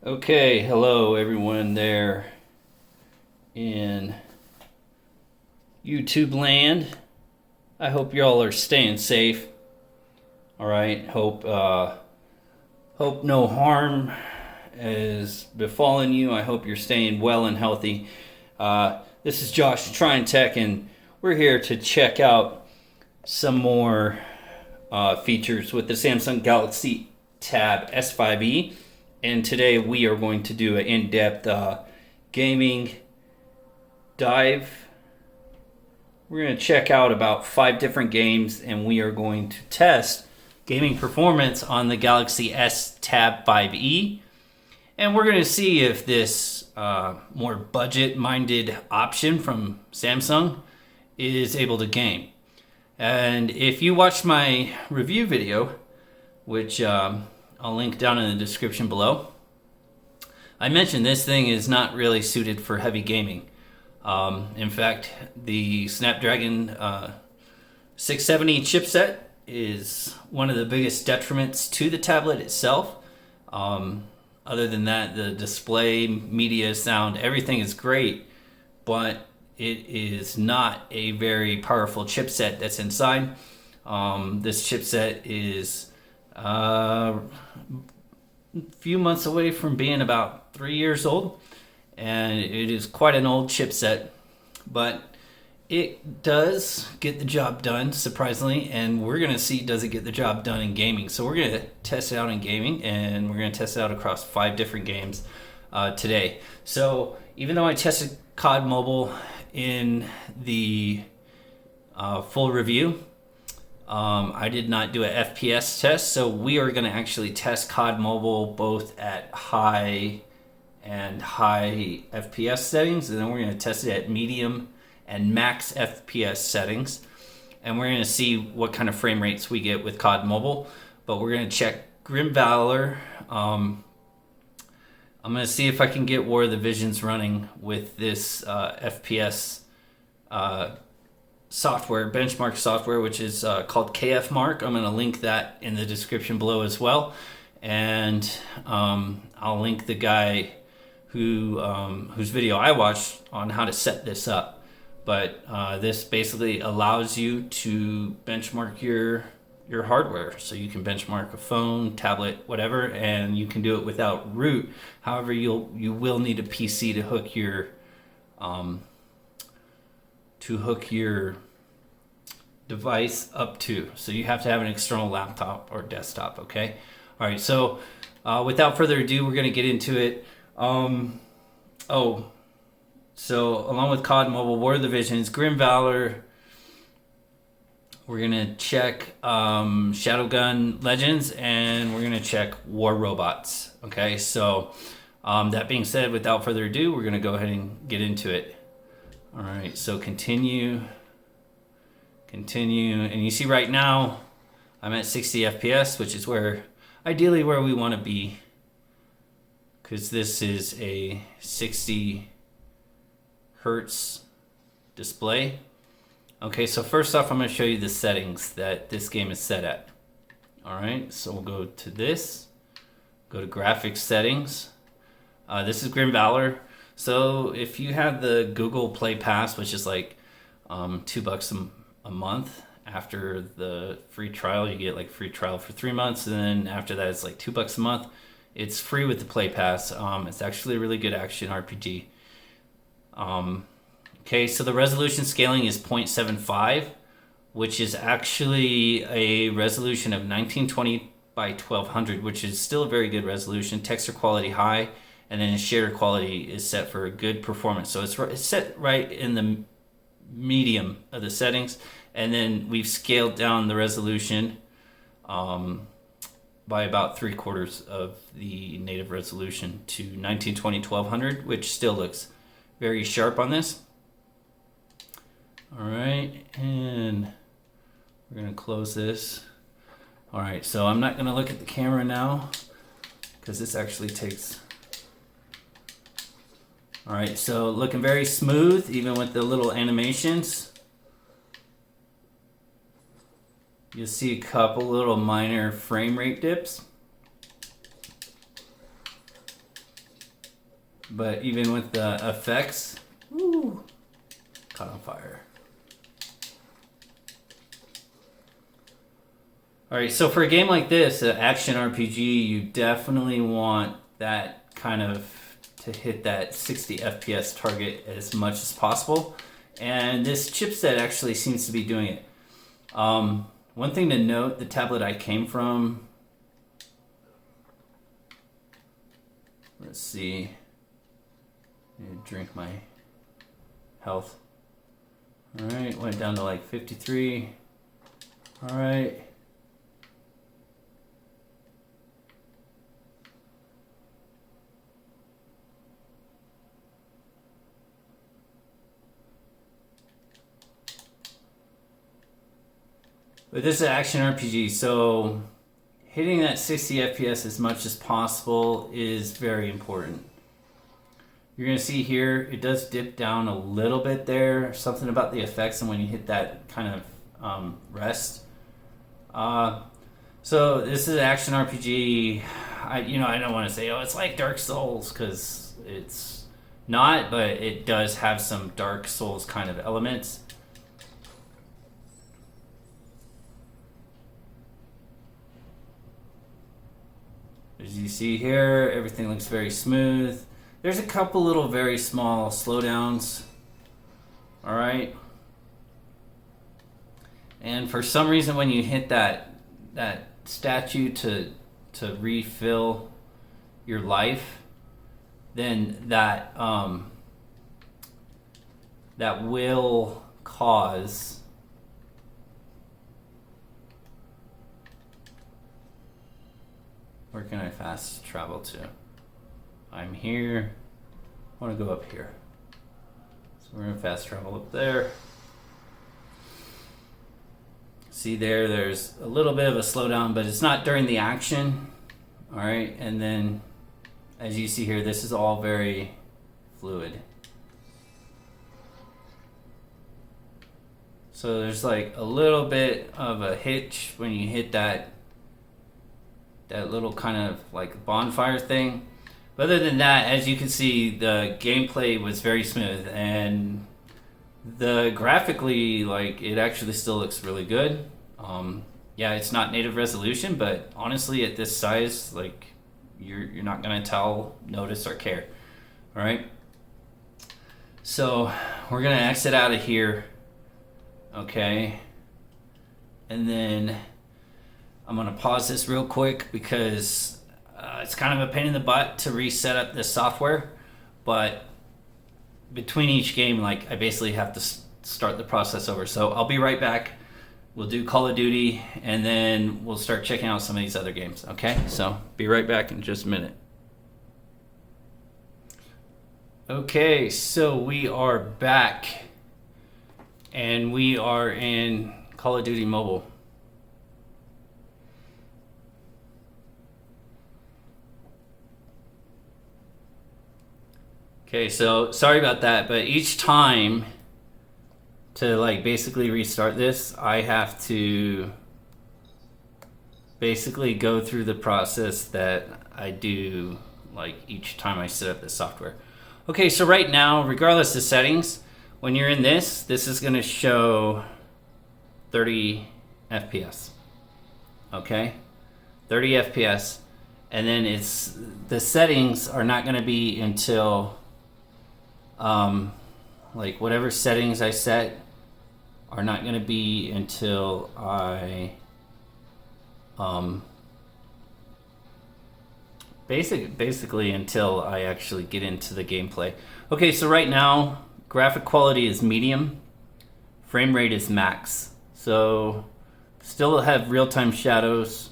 Okay, hello everyone there in YouTube land. I hope y'all are staying safe. All right, hope no harm is befalling you. I hope you're staying well and healthy. This is Josh, Trying Tech, and we're here to check out some more features with the Samsung Galaxy Tab S5e. And today we are going to do an in-depth gaming dive. We're going to check out about 5 different games, and we are going to test gaming performance on the Galaxy S Tab 5e. And we're going to see if this more budget-minded option from Samsung is able to game. And if you watched my review video, which I'll link down in the description below, I mentioned this thing is not really suited for heavy gaming. In fact, the Snapdragon 670 chipset is one of the biggest detriments to the tablet itself. Other than that, the display, media, sound, everything is great, but it is not a very powerful chipset that's inside. This chipset is a few months away from being about 3 years old, and it is quite an old chipset, but it does get the job done, surprisingly, and we're going to see, does it get the job done in gaming. So we're going to test it out in gaming, and we're going to test it out across 5 different games today. So even though I tested COD Mobile in the full review, I did not do an FPS test, so we are going to actually test COD Mobile both at high and high FPS settings, and then we're going to test it at medium and max FPS settings, and we're going to see what kind of frame rates we get with COD Mobile. But we're going to check Grimvalor. I'm going to see if I can get War of the Visions running with this FPS software, benchmark software, which is called KF Mark. I'm going to link that in the description below as well, and I'll link the guy whose video I watched on how to set this up. But this basically allows you to benchmark your hardware, so you can benchmark a phone, tablet, whatever, and you can do it without root. However, you will need a PC to hook your device up to. So you have to have an external laptop or desktop, okay? All right, so without further ado, we're going to get into it. So along with COD Mobile, War of the Visions, Grimvalor, we're going to check Shadowgun Legends, and we're going to check War Robots, okay? So that being said, without further ado, we're going to go ahead and get into it. All right, so continue, and you see right now I'm at 60 FPS, which is ideally where we want to be, because this is a 60 hertz display. Okay, so first off, I'm going to show you the settings that this game is set at. All right, so we'll go to this, go to graphics settings. This is Grimvalor. So if you have the Google Play Pass, which is like $2 a month, after the free trial, you get like free trial for 3 months, and then after that it's like $2 a month. It's free with the Play Pass. It's actually a really good action RPG. Okay, so the resolution scaling is 0.75, which is actually a resolution of 1920 by 1200, which is still a very good resolution. Texture quality high, and then shader quality is set for a good performance. So it's set right in the medium of the settings, and then we've scaled down the resolution by about 3/4 of the native resolution to 1920 1200, which still looks very sharp on this. All right, and we're gonna close this. All right, so I'm not gonna look at the camera now because this actually takes. All right, so looking very smooth, even with the little animations. You'll see a couple little minor frame rate dips. But even with the effects, woo, caught on fire. Alright, so for a game like this, an action RPG, you definitely want that kind of to hit that 60 FPS target as much as possible. And this chipset actually seems to be doing it. One thing to note, the tablet I came from, let's see, I need to drink my health. Alright, went down to like 53. Alright. But this is an action RPG, so hitting that 60 FPS as much as possible is very important. You're going to see here, it does dip down a little bit there. Something about the effects and when you hit that kind of rest. So this is an action RPG. I don't want to say, oh, it's like Dark Souls, because it's not, but it does have some Dark Souls kind of elements. As you see here, everything looks very smooth. There's a couple little very small slowdowns. All right. And for some reason, when you hit that statue to refill your life, then that will cause where can I fast travel to? I'm here. I want to go up here. So we're going to fast travel up there. See there's a little bit of a slowdown, but it's not during the action. All right, and then as you see here, this is all very fluid. So there's like a little bit of a hitch when you hit that little kind of like bonfire thing. But other than that, as you can see, the gameplay was very smooth, and graphically, like, it actually still looks really good. Yeah, it's not native resolution, but honestly, at this size, like, you're not gonna notice or care. All right. So we're gonna exit out of here. Okay. And then I'm going to pause this real quick because it's kind of a pain in the butt to reset up this software. But between each game, like, I basically have to start the process over. So I'll be right back. We'll do Call of Duty, and then we'll start checking out some of these other games. Okay? So be right back in just a minute. Okay, so we are back. And we are in Call of Duty Mobile. Okay, so sorry about that, but each time to like basically restart this, I have to basically go through the process that I do like each time I set up the software. Okay, so right now, regardless of settings, when you're in this is going to show 30 FPS. Okay, 30 FPS, and then the settings are not going to be until like whatever settings I set are not going to be until I basically until I actually get into the gameplay. Okay, so right now graphic quality is medium, frame rate is max, so still have real-time shadows,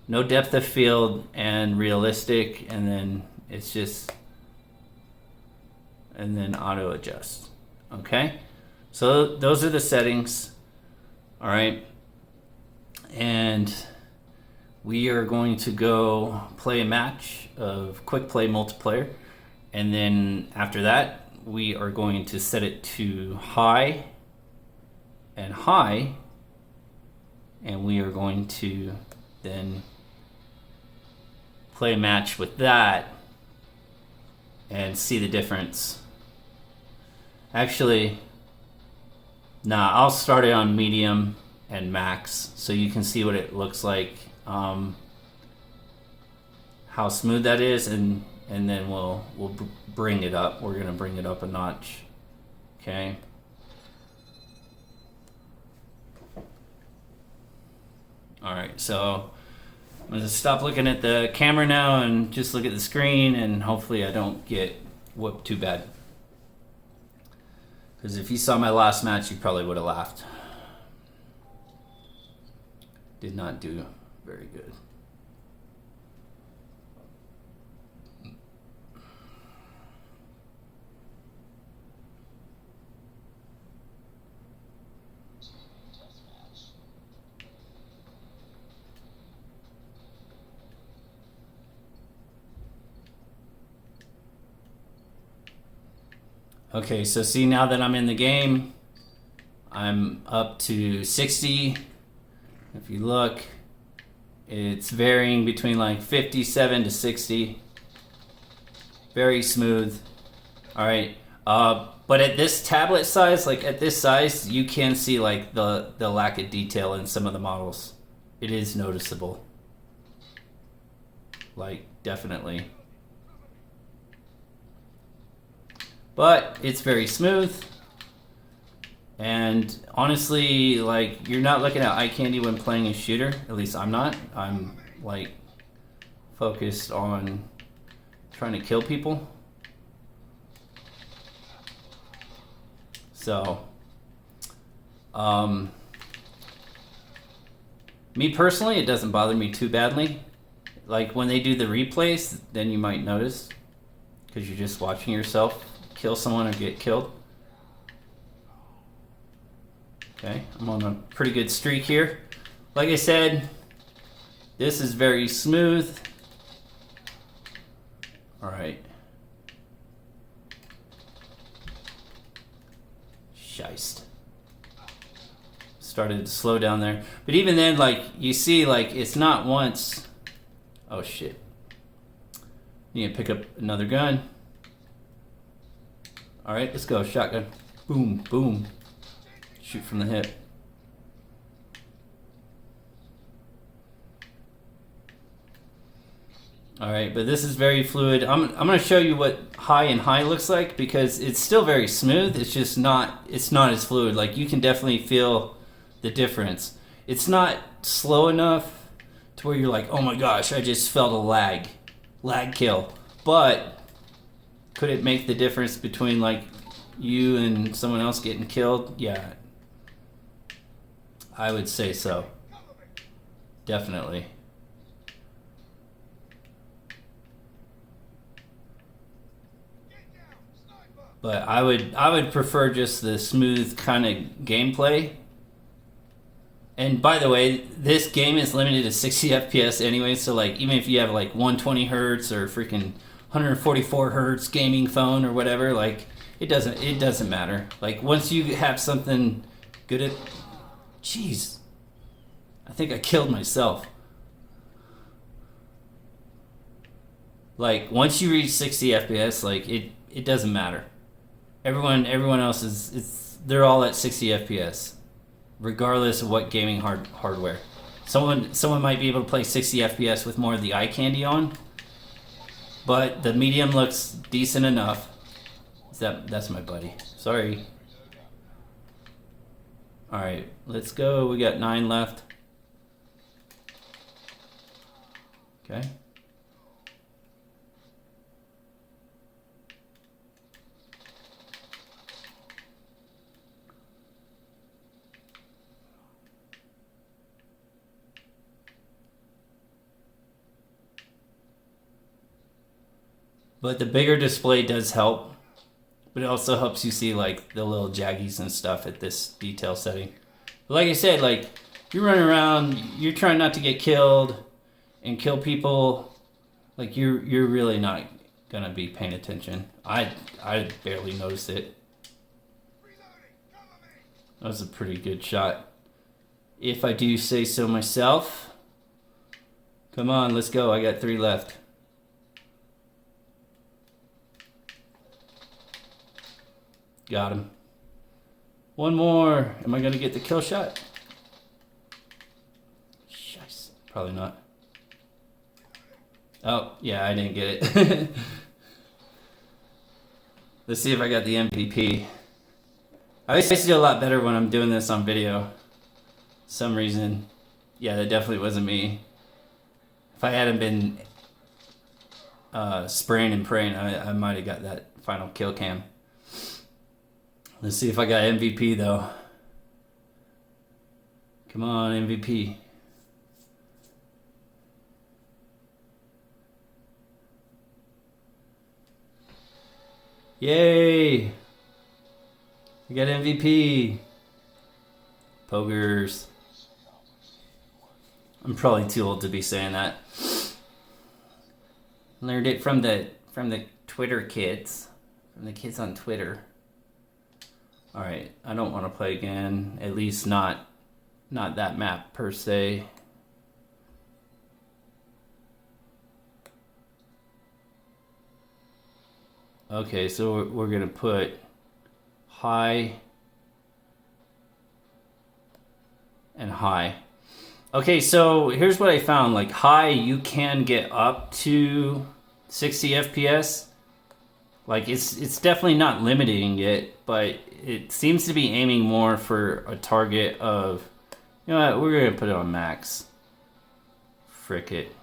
no depth of field, and realistic, and then it's just, and then auto adjust. Okay, so those are the settings. All right, and we are going to go play a match of quick play multiplayer, and then after that we are going to set it to high, and we are going to then play a match with that and see the difference. Actually, nah, I'll start it on medium and max so you can see what it looks like, how smooth that is, and then we'll bring it up. We're gonna bring it up a notch. Okay. Alright, so I'm gonna stop looking at the camera now and just look at the screen, and hopefully I don't get whooped too bad. Because if you saw my last match, you probably would have laughed. Did not do very good. Okay, so see, now that I'm in the game, I'm up to 60. If you look, it's varying between like 57 to 60. Very smooth. All right, but at this tablet size, like at this size, you can see like the lack of detail in some of the models. It is noticeable. Like, definitely. But it's very smooth, and honestly, like, you're not looking at eye candy when playing a shooter. At least I'm not. I'm like focused on trying to kill people. So, me personally, it doesn't bother me too badly. Like when they do the replays, then you might notice, because you're just watching yourself kill someone or get killed. Okay, I'm on a pretty good streak here. Like I said, this is very smooth. All right. Shiced. Started to slow down there. But even then, like, you see, like, it's not once. Oh, shit. Need to pick up another gun. All right, let's go. Shotgun. Boom, boom. Shoot from the hip. All right, but this is very fluid. I'm going to show you what high and high looks like, because it's still very smooth. It's just not, it's not as fluid. Like, you can definitely feel the difference. It's not slow enough to where you're like, oh my gosh, I just felt a lag kill. But could it make the difference between like you and someone else getting killed? Yeah, I would say so. Definitely. But I would prefer just the smooth kind of gameplay. And by the way, this game is limited to 60 FPS anyway, so like even if you have like 120 hertz or freaking 144 hertz gaming phone or whatever, like it doesn't matter. Like once you have something good at, jeez, I think I killed myself. Like once you reach 60 FPS, like it doesn't matter. Everyone else they're all at 60 FPS, regardless of what gaming hardware. Someone might be able to play 60 FPS with more of the eye candy on, but the medium looks decent enough. That's my buddy. Sorry. All right, let's go. We got 9 left. Okay. But the bigger display does help, but it also helps you see like the little jaggies and stuff at this detail setting. But like I said, like you're running around, you're trying not to get killed and kill people, like you're really not gonna be paying attention. I barely noticed it. That was a pretty good shot, if I do say so myself. Come on, let's go. I got 3 left. Got him. One more. Am I gonna get the kill shot? Shice. Probably not. Oh, yeah, I didn't get it. Let's see if I got the MVP. I used to do a lot better when I'm doing this on video. Some reason. Yeah, that definitely wasn't me. If I hadn't been spraying and praying, I might have got that final kill cam. Let's see if I got MVP though. Come on, MVP. Yay! I got MVP. Pogers. I'm probably too old to be saying that. Learned it from the Twitter kids. From the kids on Twitter. Alright, I don't want to play again. At least not that map per se. Okay, so we're gonna put high and high. Okay, so here's what I found. Like high, you can get up to 60 FPS. Like it's definitely not limiting it, but it seems to be aiming more for a target of, you know what, we're gonna put it on max. Frick it.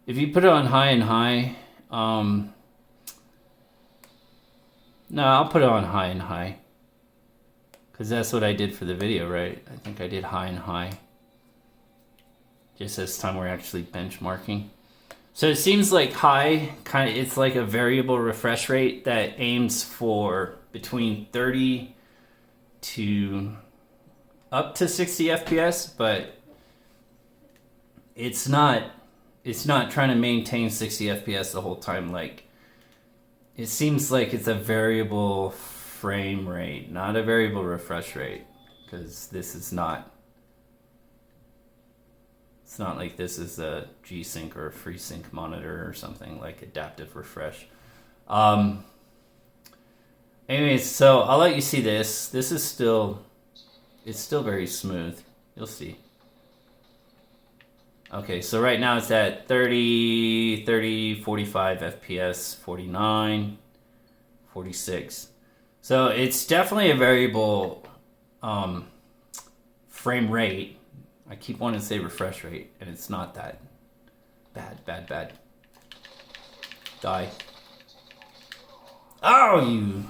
If you put it on high and high, no, I'll put it on high and high. Because that's what I did for the video, right? I think I did high and high. Just this time we're actually benchmarking. So it seems like high, it's like a variable refresh rate that aims for between 30 to up to 60 FPS, but it's not trying to maintain 60 FPS the whole time. Like, it seems like it's a variable frame rate, not a variable refresh rate, because this is not. It's not like this is a G-Sync or a FreeSync monitor or something like adaptive refresh. Anyways, so I'll let you see this. This is still, it's still very smooth. You'll see. Okay, so right now it's at 30, 45 FPS, 49, 46. So it's definitely a variable frame rate. I keep wanting to say refresh rate, and it's not that bad. Die. Oh, you...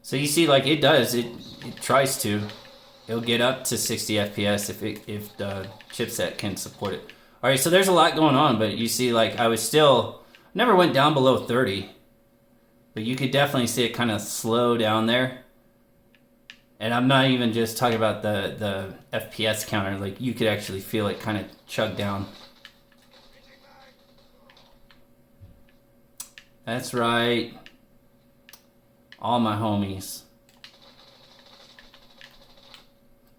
So you see, like, it does, it tries to. It'll get up to 60 FPS if the chipset can support it. All right, so there's a lot going on, but you see, like, I was still, never went down below 30. But you could definitely see it kind of slow down there. And I'm not even just talking about the FPS counter. Like, you could actually feel it kind of chug down. That's right. All my homies.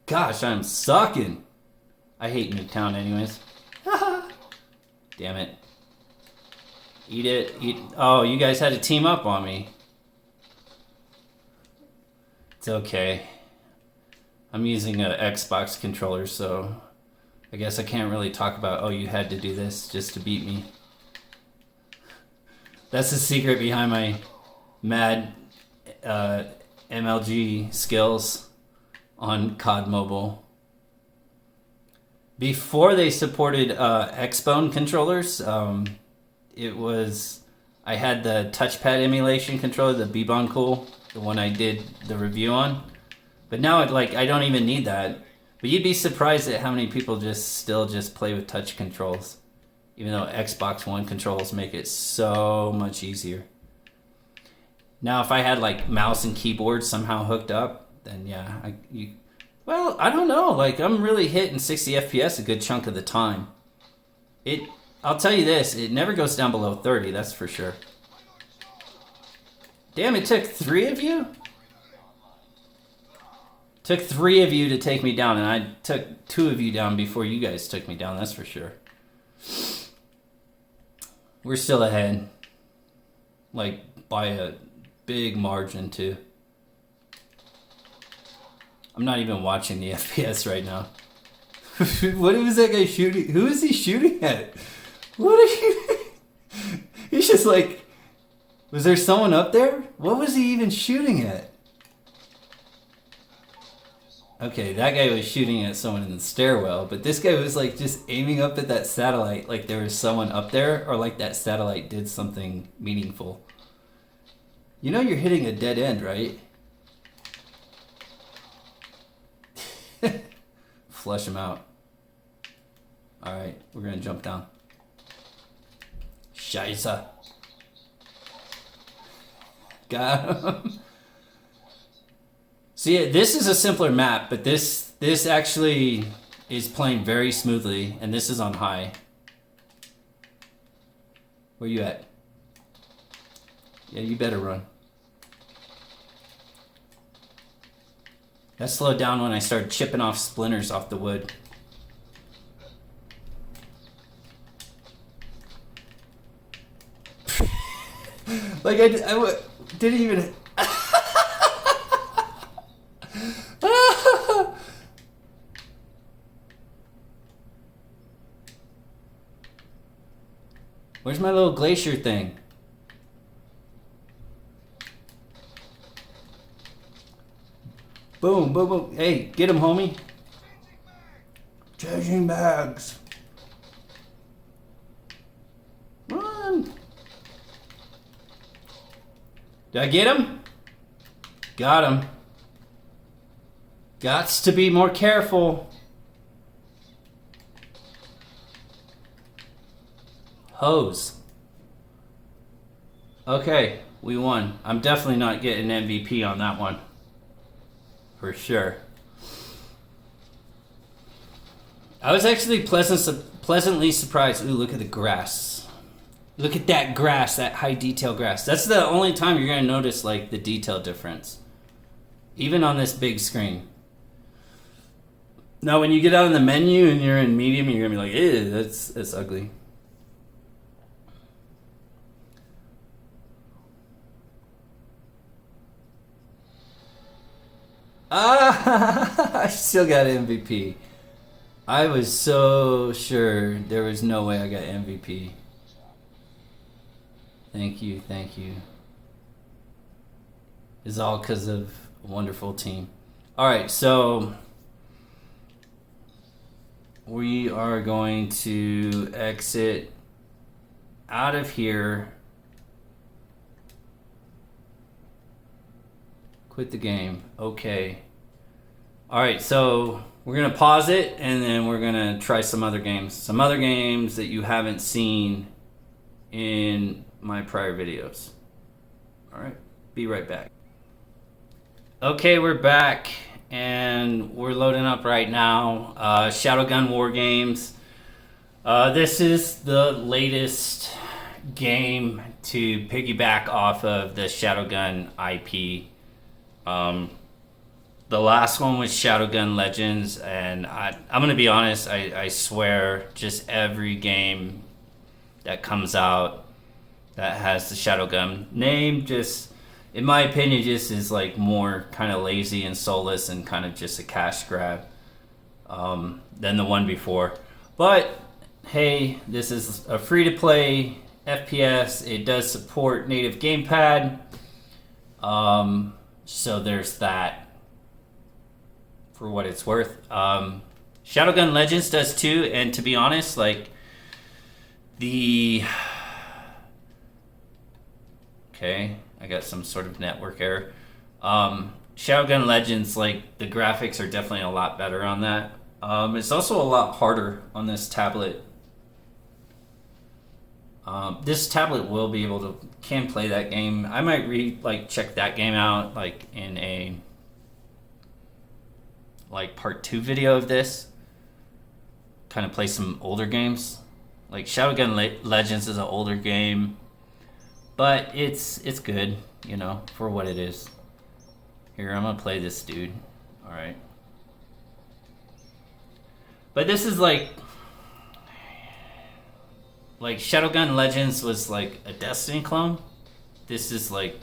Gosh, I'm sucking. I hate Nuketown anyways. Damn it. Eat it. Eat. Oh, you guys had to team up on me. It's okay. I'm using an Xbox controller, so I guess I can't really talk about, oh, you had to do this just to beat me. That's the secret behind my mad MLG skills on COD Mobile. Before they supported Xbone controllers, it was, I had the touchpad emulation controller, the Bebon Cool, the one I did the review on. But now I don't even need that. But you'd be surprised at how many people still play with touch controls, even though Xbox One controls make it so much easier. Now, if I had like mouse and keyboard somehow hooked up, then yeah, well, I don't know. Like, I'm really hitting 60 FPS a good chunk of the time. I'll tell you this, it never goes down below 30, that's for sure. Damn, it took 3 of you? Took 3 of you to take me down, and I took 2 of you down before you guys took me down, that's for sure. We're still ahead. Like, by a big margin, too. I'm not even watching the FPS right now. What was that guy shooting? Who is he shooting at? What are you... He's just like... Was there someone up there? What was he even shooting at? Okay, that guy was shooting at someone in the stairwell, but this guy was like just aiming up at that satellite like there was someone up there, or like that satellite did something meaningful. You know you're hitting a dead end, right? Flush him out. Alright, we're gonna jump down. Scheisse. Got him. See, this is a simpler map, but this actually is playing very smoothly, and this is on high. Where you at? Yeah, you better run. That slowed down when I started chipping off splinters off the wood. Like I didn't even... Where's my little glacier thing? Boom, boom, boom. Hey, get him, homie. Changing bags. Run. Did I get him? Got him. Gots to be more careful. Hose. Okay, we won. I'm definitely not getting MVP on that one. For sure. I was actually pleasantly surprised. Ooh, look at the grass. Look at that grass, that high detail grass. That's the only time you're going to notice like the detail difference. Even on this big screen. Now when you get out in the menu and you're in medium, you're going to be like, ew, that's ugly. I still got MVP. I was so sure there was no way I got MVP. Thank you, thank you. It's all because of a wonderful team. Alright, so we are going to exit out of here. Quit the game. Okay. Alright, so we're going to pause it and then we're going to try some other games. Some other games that you haven't seen in my prior videos. Alright, be right back. Okay, we're back and we're loading up right now. Shadowgun War Games. This is the latest game to piggyback off of the Shadowgun IP. The last one was Shadowgun Legends, and I'm gonna be honest, I swear just every game that comes out that has the Shadowgun name, just in my opinion, just is like more kind of lazy and soulless and kind of just a cash grab than the one before. But hey, this is a free-to-play FPS. It does support native gamepad, so there's that. For what it's worth. Shadowgun Legends does too, and to be honest, like the... Okay, I got some sort of network error. Shadowgun Legends, like the graphics are definitely a lot better on that. It's also a lot harder on this tablet. This tablet will be able to, can play that game. I might check that game out like in a part 2 video of this, kind of play some older games. Like Shadowgun Legends is an older game, but it's good, you know, for what it is. Here, I'm gonna play this dude. All right. But this is like Shadowgun Legends was like a Destiny clone. This is like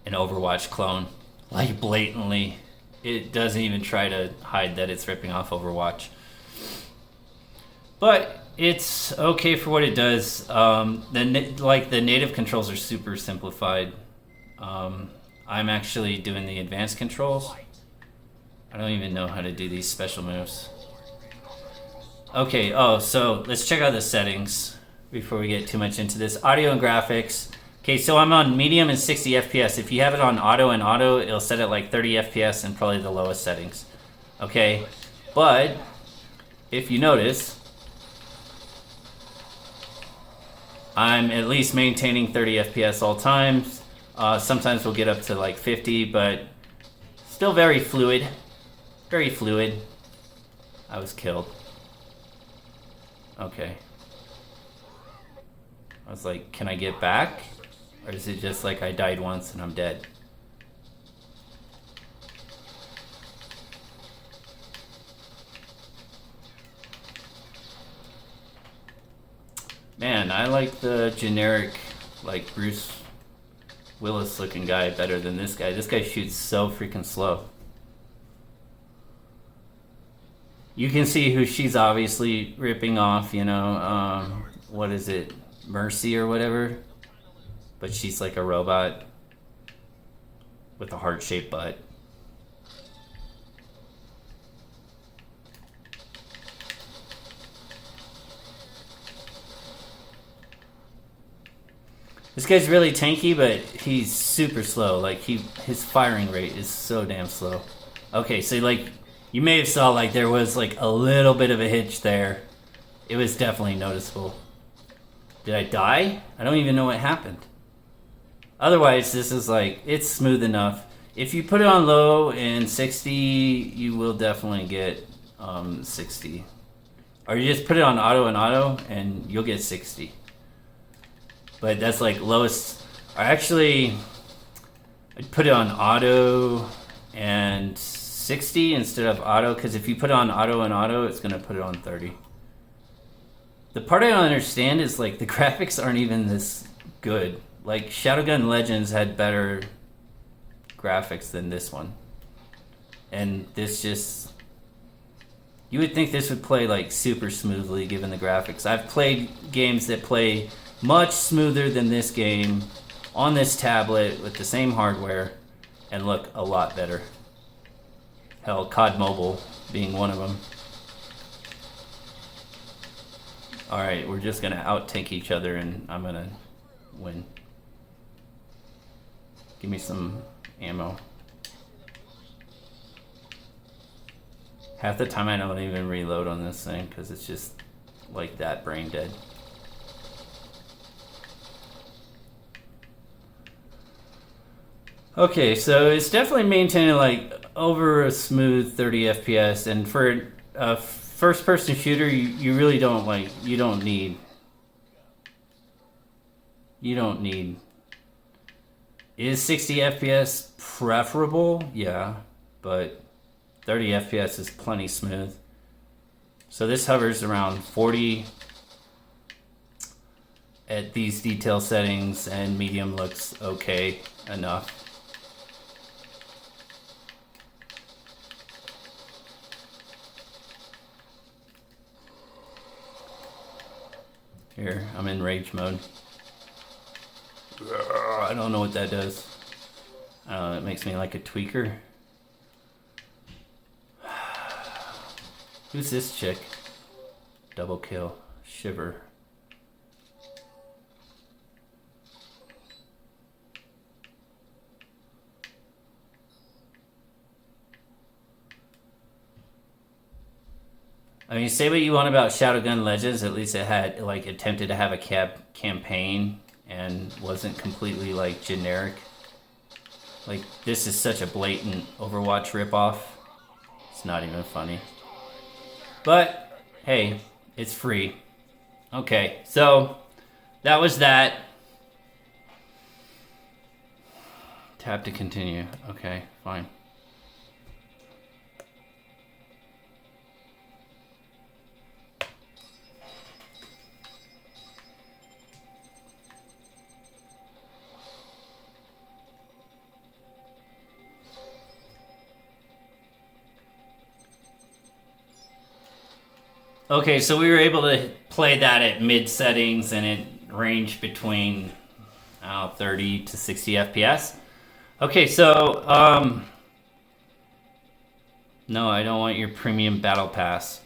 an Overwatch clone. Like blatantly. It doesn't even try to hide that it's ripping off Overwatch. But it's okay for what it does. The native controls are super simplified. I'm actually doing the advanced controls. I don't even know how to do these special moves. Okay, so let's check out the settings before we get too much into this. Audio and graphics. Okay, so I'm on medium and 60 FPS. If you have it on auto and auto, it'll set at like 30 FPS and probably the lowest settings. Okay, but if you notice, I'm at least maintaining 30 FPS all times. Sometimes we'll get up to like 50, but still very fluid. Very fluid. I was killed. Okay. I was like, can I get back? Or is it just like I died once and I'm dead? Man, I like the generic, like Bruce Willis looking guy better than this guy. This guy shoots so freaking slow. You can see who she's obviously ripping off, you know, what is it, Mercy or whatever? But she's like a robot with a heart-shaped butt. This guy's really tanky, but he's super slow. Like his firing rate is so damn slow. Okay, so like you may have saw like there was like a little bit of a hitch there. It was definitely noticeable. Did I die? I don't even know what happened. Otherwise, this is like, it's smooth enough. If you put it on low and 60, you will definitely get 60. Or you just put it on auto and auto, and you'll get 60. But that's like lowest. I'd put it on auto and 60 instead of auto, because if you put it on auto and auto, it's going to put it on 30. The part I don't understand is like the graphics aren't even this good. Like Shadowgun Legends had better graphics than this one. And this just... You would think this would play like super smoothly given the graphics. I've played games that play much smoother than this game on this tablet with the same hardware and look a lot better. Hell, COD Mobile being one of them. Alright, we're just gonna out-tank each other and I'm gonna win. Give me some ammo. Half the time I don't even reload on this thing because it's just like that brain dead. Okay, so it's definitely maintaining like over a smooth 30 FPS, and for a first-person shooter, you really don't like, you don't need. Is 60 FPS preferable? Yeah, but 30 FPS is plenty smooth. So this hovers around 40 at these detail settings, and medium looks okay enough. Here, I'm in rage mode. I don't know what that does. It makes me like a tweaker. Who's this chick? Double kill. Shiver. I mean, say what you want about Shadowgun Legends, at least it had, like, attempted to have a campaign and wasn't completely, like, generic. Like, this is such a blatant Overwatch ripoff. It's not even funny. But, hey, it's free. Okay, so that was that. Tab to continue. Okay, fine. Okay, so we were able to play that at mid settings, and it ranged between 30 to 60 FPS. Okay, so no, I don't want your premium battle pass.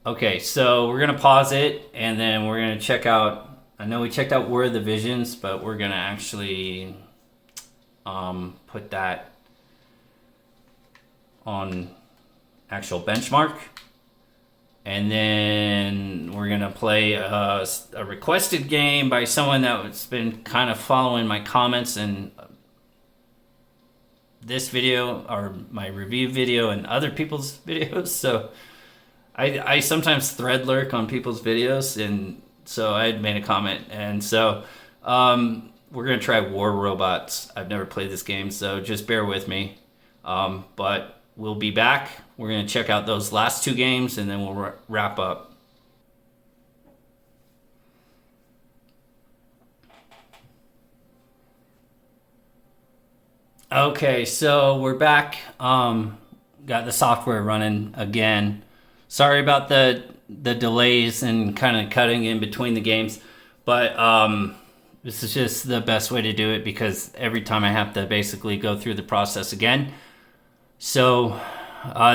Okay, so we're gonna pause it, and then we're gonna check out. I know we checked out War of the Visions, but we're gonna actually put that on actual benchmark. And then we're going to play a requested game by someone that's been kind of following my comments in this video or my review video and other people's videos. So I sometimes thread lurk on people's videos, and so I had made a comment. And so we're going to try War Robots. I've never played this game, so just bear with me. But we'll be back. We're going to check out those last two games, and then we'll wrap up. Okay, so we're back. Got the software running again. Sorry about the delays and kind of cutting in between the games, but this is just the best way to do it because every time I have to basically go through the process again. So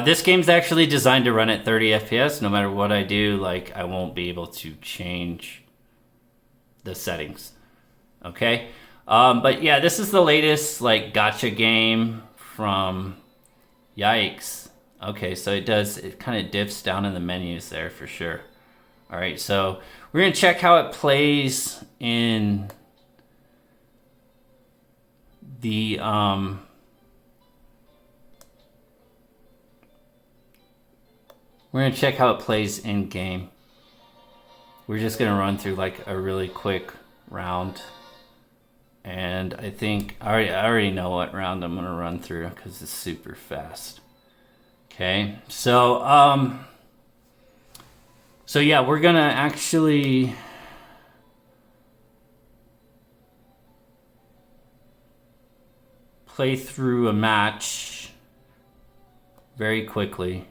this game's actually designed to run at 30 FPS. No matter what I do, like I won't be able to change the settings. Okay, but yeah, this is the latest like gacha game from Yikes. Okay, so it kind of dips down in the menus there for sure. All right, so we're gonna check how it plays in the we're going to check how it plays in game. We're just going to run through like a really quick round. And I think I already know what round I'm going to run through because it's super fast. Okay, so yeah, we're going to actually play through a match very quickly.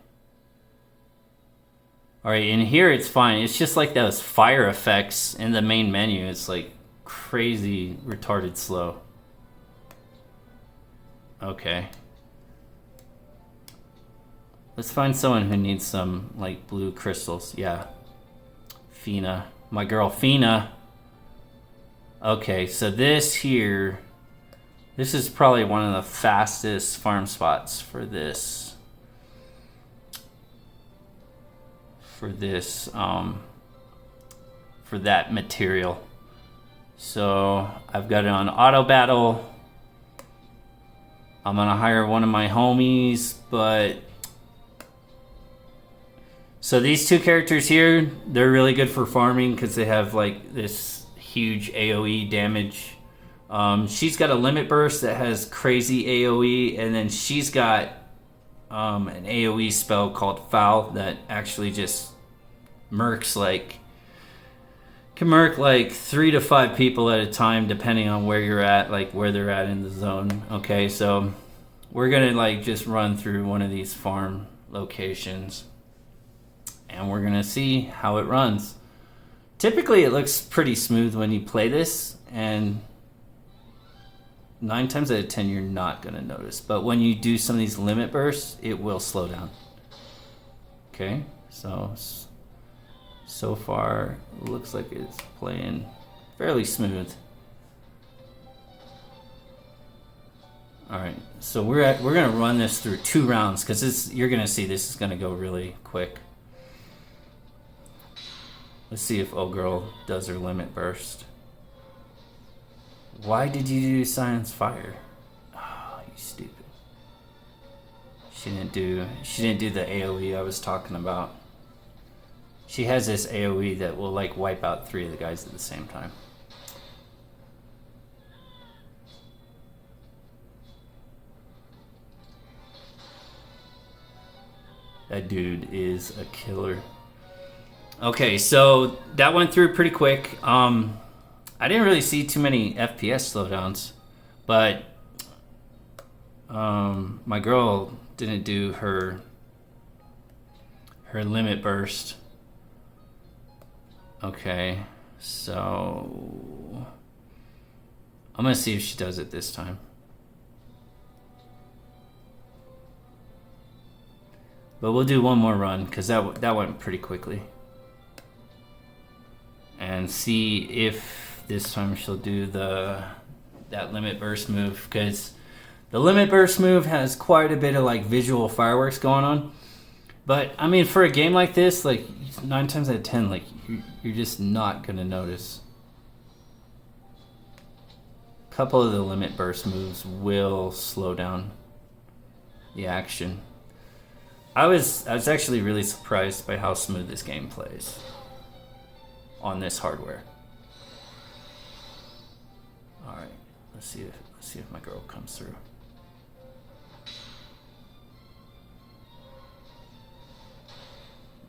All right, in here it's fine. It's just like those fire effects in the main menu. It's like crazy retarded slow. Okay. Let's find someone who needs some like blue crystals. Yeah. Fina. My girl Fina. Okay, so this is probably one of the fastest farm spots for this. For that material. So I've got it on auto battle. I'm gonna hire one of my homies, but so these two characters here, they're really good for farming because they have like this huge AoE damage. She's got a limit burst that has crazy AoE, and then she's got an AoE spell called Foul that actually just can murk like 3 to 5 people at a time depending on where you're at, like where they're at in the zone. Okay, so we're gonna like just run through one of these farm locations and we're gonna see how it runs. Typically it looks pretty smooth when you play this, and 9 times out of 10 you're not going to notice, but when you do some of these limit bursts it will slow down. Okay, so far it looks like it's playing fairly smooth. All right, so we're going to run this through 2 rounds because you're going to see this is going to go really quick. Let's see if old girl does her limit burst. Why did you do Science Fire? Oh, you stupid. She didn't do the AoE I was talking about. She has this AoE that will like wipe out 3 of the guys at the same time. That dude is a killer. Okay, so that went through pretty quick. I didn't really see too many FPS slowdowns, but my girl didn't do her limit burst. Okay, so I'm gonna see if she does it this time. But we'll do one more run because that went pretty quickly, and see if this time she'll do that limit burst move, because the limit burst move has quite a bit of like visual fireworks going on. But I mean, for a game like this, like 9 times out of 10, like you're just not gonna notice. A couple of the limit burst moves will slow down the action. I was actually really surprised by how smooth this game plays on this hardware. All right, let's see if my girl comes through.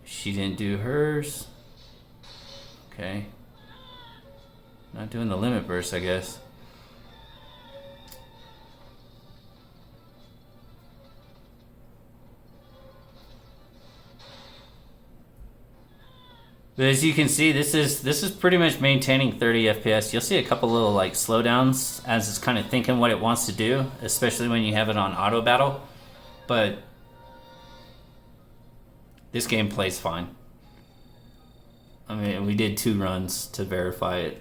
She didn't do hers. Okay. Not doing the limit burst, I guess. But as you can see, this is pretty much maintaining 30 FPS. You'll see a couple little like slowdowns as it's kind of thinking what it wants to do, especially when you have it on auto battle. But this game plays fine. I mean, we did 2 runs to verify it.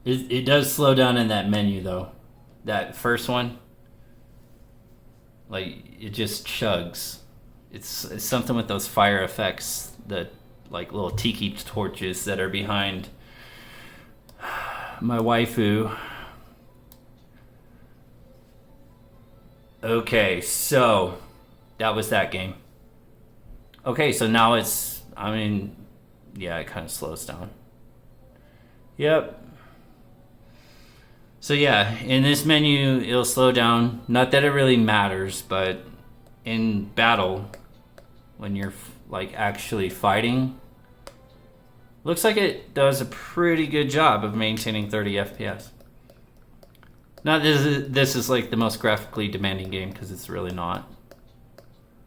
It does slow down in that menu though. That first one, like it just chugs. It's something with those fire effects that, like little tiki torches that are behind my waifu. Okay, so that was that game. Okay, so now it's, I mean, yeah, it kind of slows down. Yep. So yeah, in this menu, it'll slow down. Not that it really matters, but in battle, when you're like actually fighting, looks like it does a pretty good job of maintaining 30 FPS. Not this is like the most graphically demanding game, because it's really not.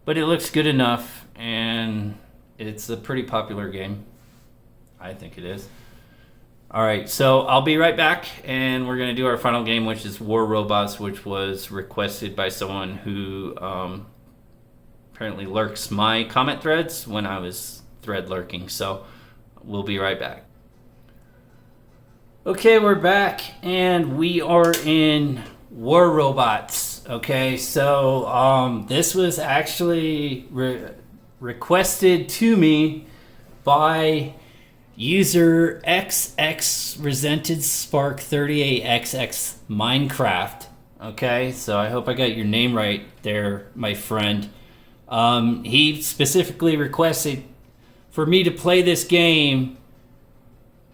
But it looks good enough, and it's a pretty popular game. I think it is. Alright, so I'll be right back, and we're going to do our final game, which is War Robots, which was requested by someone who apparently lurks my comment threads when I was thread lurking. So we'll be right back. Okay, we're back, and we are in War Robots. Okay, so this was actually requested to me by user XX Resented Spark 38XX Minecraft. Okay, so I hope I got your name right there, my friend. He specifically requested for me to play this game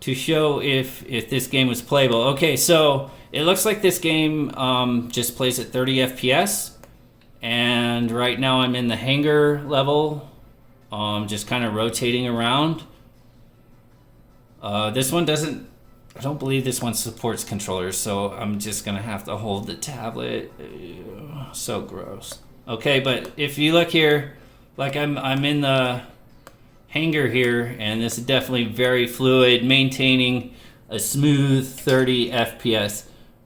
to show if this game was playable. Okay, so it looks like this game just plays at 30 FPS, and right now I'm in the hangar level, just kind of rotating around. This one doesn't, I don't believe this one supports controllers, so I'm just gonna have to hold the tablet. Ew, so gross. Okay, but if you look here, like I'm in the hangar here, and this is definitely very fluid, maintaining a smooth 30 FPS.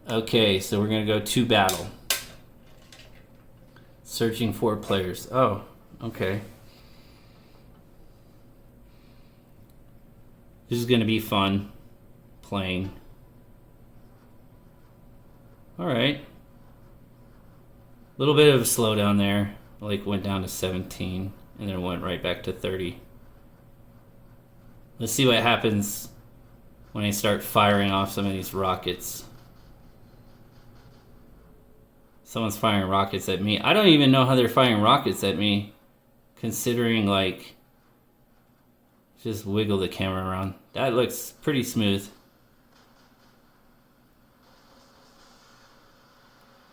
Okay, so we're gonna go to battle. Searching for players. Oh, okay. This is gonna be fun playing. Alright. Little bit of a slowdown there. Like went down to 17 and then went right back to 30. Let's see what happens when I start firing off some of these rockets. Someone's firing rockets at me. I don't even know how they're firing rockets at me, considering like Just wiggle the camera around. That looks pretty smooth.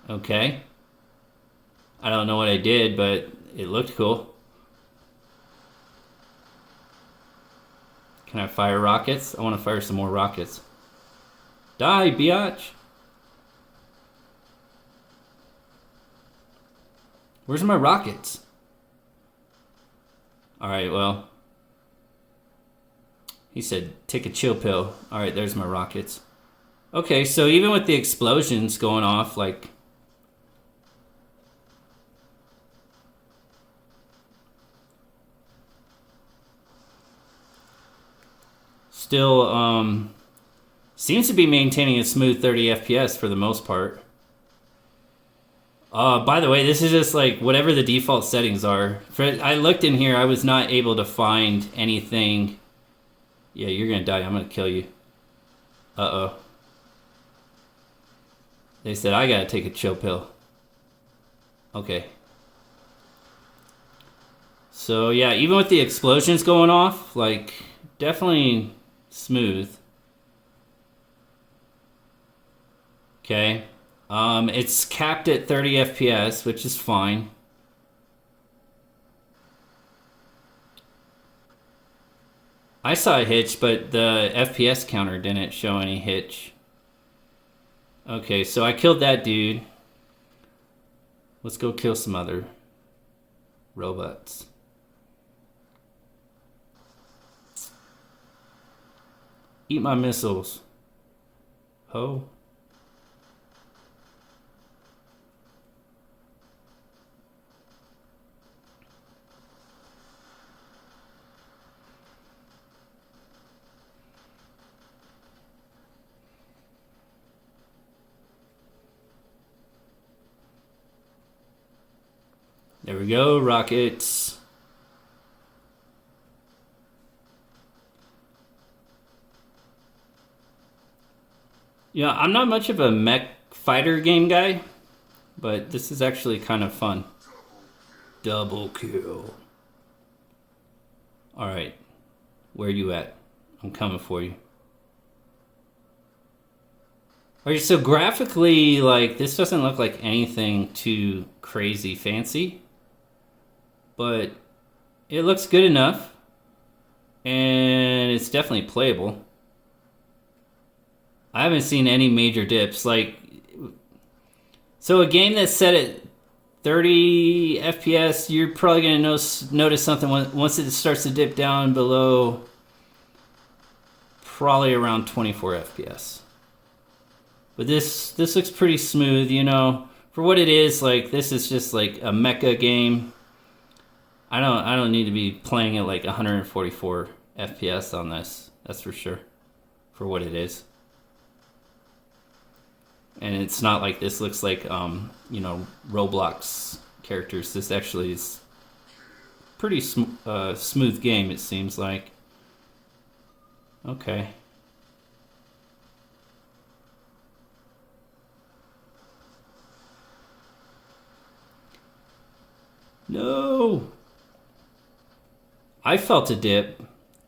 Okay. I don't know what I did, but it looked cool. Can I fire rockets? I want to fire some more rockets. Die, biatch! Where's my rockets? Alright, well. He said, take a chill pill. Alright, there's my rockets. Okay, so even with the explosions going off, like... Still, seems to be maintaining a smooth 30 FPS for the most part. By the way, this is just like whatever the default settings are. I looked in here, I was not able to find anything. Yeah, you're gonna die, I'm gonna kill you. Uh-oh. They said I gotta take a chill pill. Okay. So yeah, even with the explosions going off, like, definitely smooth. Okay. It's capped at 30 FPS, which is fine. I saw a hitch, but the FPS counter didn't show any hitch. Okay, so I killed that dude. Let's go kill some other robots. Eat my missiles. Ho. There we go, rockets. Yeah, I'm not much of a mech fighter game guy, but this is actually kind of fun. Double kill. Alright, where you at? I'm coming for you. Alright, so graphically, like, this doesn't look like anything too crazy fancy. But it looks good enough. And it's definitely playable. I haven't seen any major dips. Like, so a game that's set at 30 FPS, you're probably going to notice something once it starts to dip down below probably around 24 FPS. But this looks pretty smooth, you know. For what it is, like, this is just like a mecha game. I don't need to be playing at like 144 FPS on this. That's for sure. For what it is. And it's not like this looks like you know, Roblox characters. This actually is pretty smooth game, it seems like. Okay. No. I felt a dip.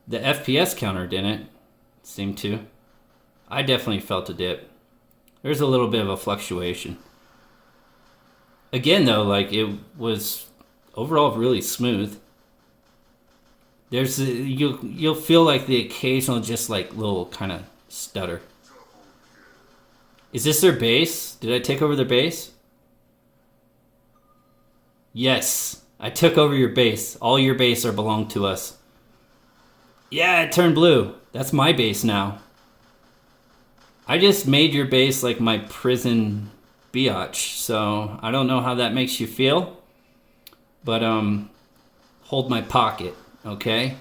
The FPS counter didn't seem to. I definitely felt a dip. There's a little bit of a fluctuation. Again, though, like, it was overall really smooth. There's you'll feel like the occasional just like little kind of stutter. Is this their base? Did I take over their base? Yes, I took over your base. All your base are belong to us. Yeah, it turned blue. That's my base now. I just made your base like my prison biatch, so I don't know how that makes you feel. But hold my pocket, okay?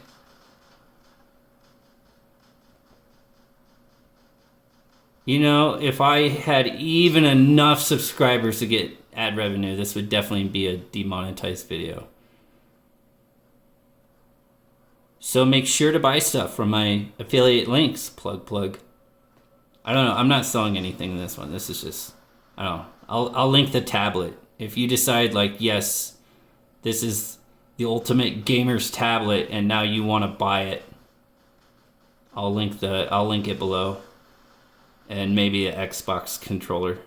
You know, if I had even enough subscribers to get ad revenue, this would definitely be a demonetized video. So make sure to buy stuff from my affiliate links. Plug. I don't know. I'm not selling anything in this one. This is just, I don't know. I'll link the tablet. If you decide, like, yes, this is the ultimate gamer's tablet and now you want to buy it, I'll link it below, and maybe an Xbox controller,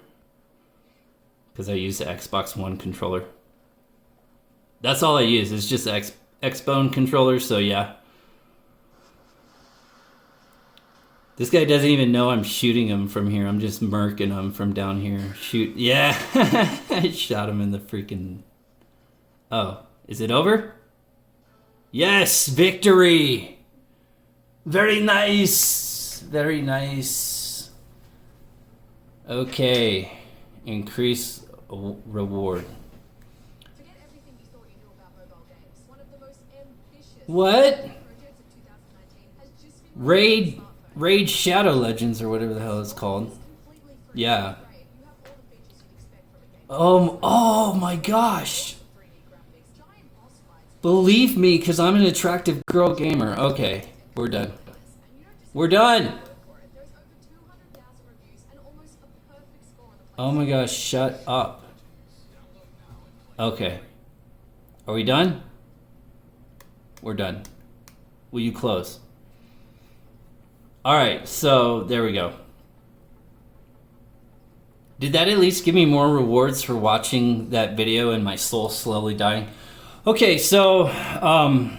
because I use the Xbox One controller. That's all I use. It's just the Xbone controller. So yeah. This guy doesn't even know I'm shooting him from here. I'm just murking him from down here. Shoot. Yeah. I shot him in the freaking... Oh. Is it over? Yes! Victory! Very nice! Very nice. Okay. Increase reward. Forget everything you thought you knew about mobile games. One of the most ambitious What? projects of 2019 has just been Raid Shadow Legends, or whatever the hell it's called. Yeah. Oh my gosh. Believe me, because I'm an attractive girl gamer. Okay, we're done. We're done. Oh my gosh, shut up. Okay. Are we done? We're done. Will you close? Alright, so there we go. Did that at least give me more rewards for watching that video and my soul slowly dying? Okay, so, I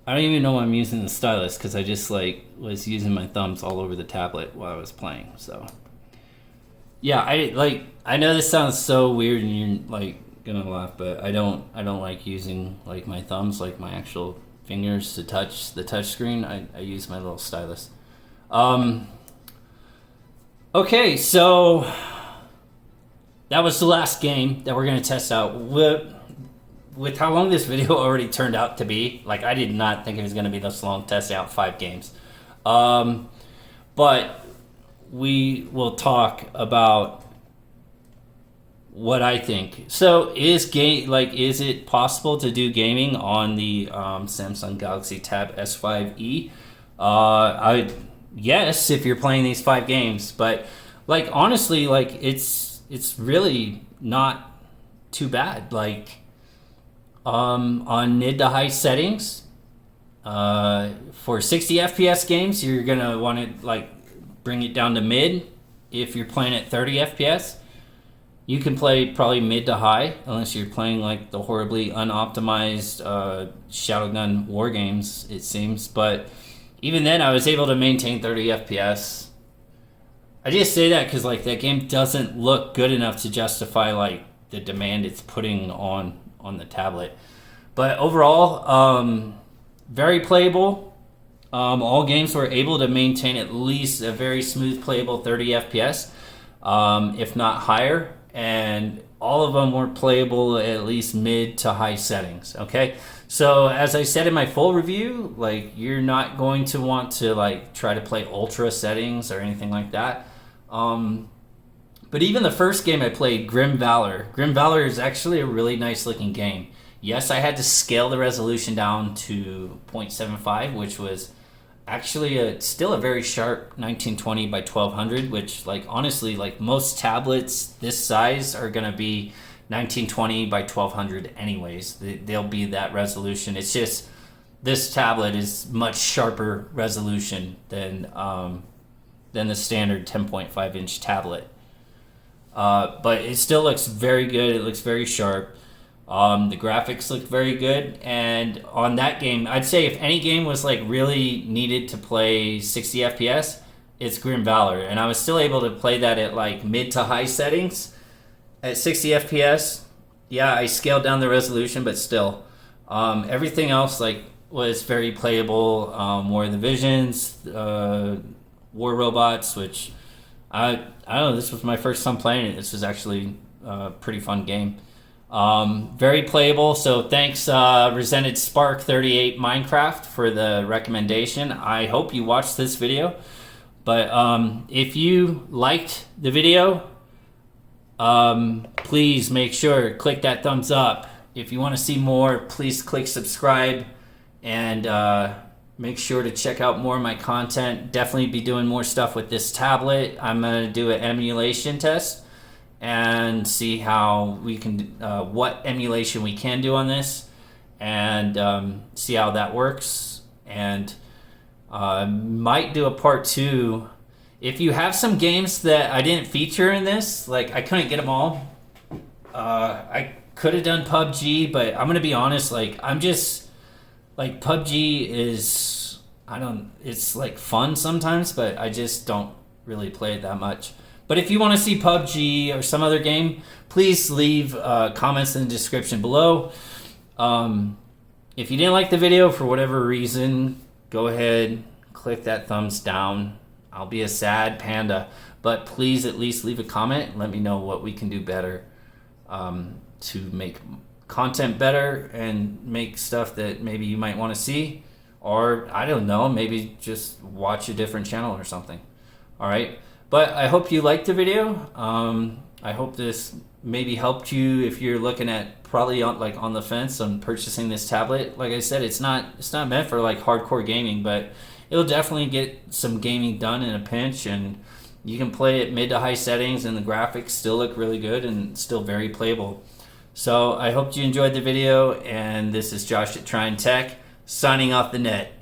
don't even know why I'm using the stylus, because I just, was using my thumbs all over the tablet while I was playing, so. Yeah, I know this sounds so weird and you're, gonna laugh, but I don't like using, my thumbs, my actual fingers to touch the touch screen. I use my little stylus. Okay, so that was the last game that we're going to test out. With how long this video already turned out to be, I did not think it was going to be this long, testing out 5 games. But we will talk about what I think. So is it possible to do gaming on the Samsung Galaxy Tab S5e? Yes, if you're playing these 5 games, but honestly, it's really not too bad. On mid to high settings, for 60 FPS games, you're gonna want to bring it down to mid. If you're playing at 30 FPS, you can play probably mid to high, unless you're playing the horribly unoptimized Shadowgun War Games, it seems. But even then, I was able to maintain 30 FPS. I just say that because that game doesn't look good enough to justify the demand it's putting on the tablet. But overall, very playable. All games were able to maintain at least a very smooth playable 30 FPS, if not higher. And all of them were playable at least mid to high settings. Okay, so as I said in my full review, you're not going to want to try to play ultra settings or anything like that. But even the first game I played, Grimvalor is actually a really nice looking game. Yes, I had to scale the resolution down to 0.75, which was actually still a very sharp 1920 by 1200, which honestly, most tablets this size are gonna be 1920 by 1200 anyways. They'll be that resolution. It's just this tablet is much sharper resolution than the standard 10.5 inch tablet. But it still looks very good. It looks very sharp. The graphics look very good, and on that game, I'd say if any game was really needed to play 60 FPS, it's Grimvalor, and I was still able to play that at mid to high settings at 60 FPS. Yeah, I scaled down the resolution, but still, everything else was very playable. War of the Visions, War Robots, which I don't know. This was my first time playing it. This was actually a pretty fun game. Very playable. So thanks, Resented Spark 38 Minecraft, for the recommendation. I hope you watched this video. But if you liked the video, please make sure to click that thumbs up. If you want to see more, please click subscribe, and make sure to check out more of my content. Definitely be doing more stuff with this tablet. I'm going to do an emulation test and see how we can, what emulation we can do on this, and see how that works. and might do a part 2. If you have some games that I didn't feature in this, like I couldn't get them all, I could have done PUBG, but I'm gonna be honest, like I'm just like PUBG is, it's like fun sometimes, but I just don't really play it that much. But if you want to see PUBG or some other game, please leave comments in the description below. If you didn't like the video for whatever reason, go ahead, click that thumbs down. I'll be a sad panda, but please at least leave a comment and let me know what we can do better to make content better and make stuff that maybe you might want to see, or I don't know, maybe just watch a different channel or something. All right, but I hope you liked the video. I hope this maybe helped you if you're looking at probably on the fence on purchasing this tablet. Like I said, it's not meant for like hardcore gaming, but it'll definitely get some gaming done in a pinch, and you can play it mid to high settings and the graphics still look really good and still very playable. So I hope you enjoyed the video, and this is Josh at Trine Tech signing off the net.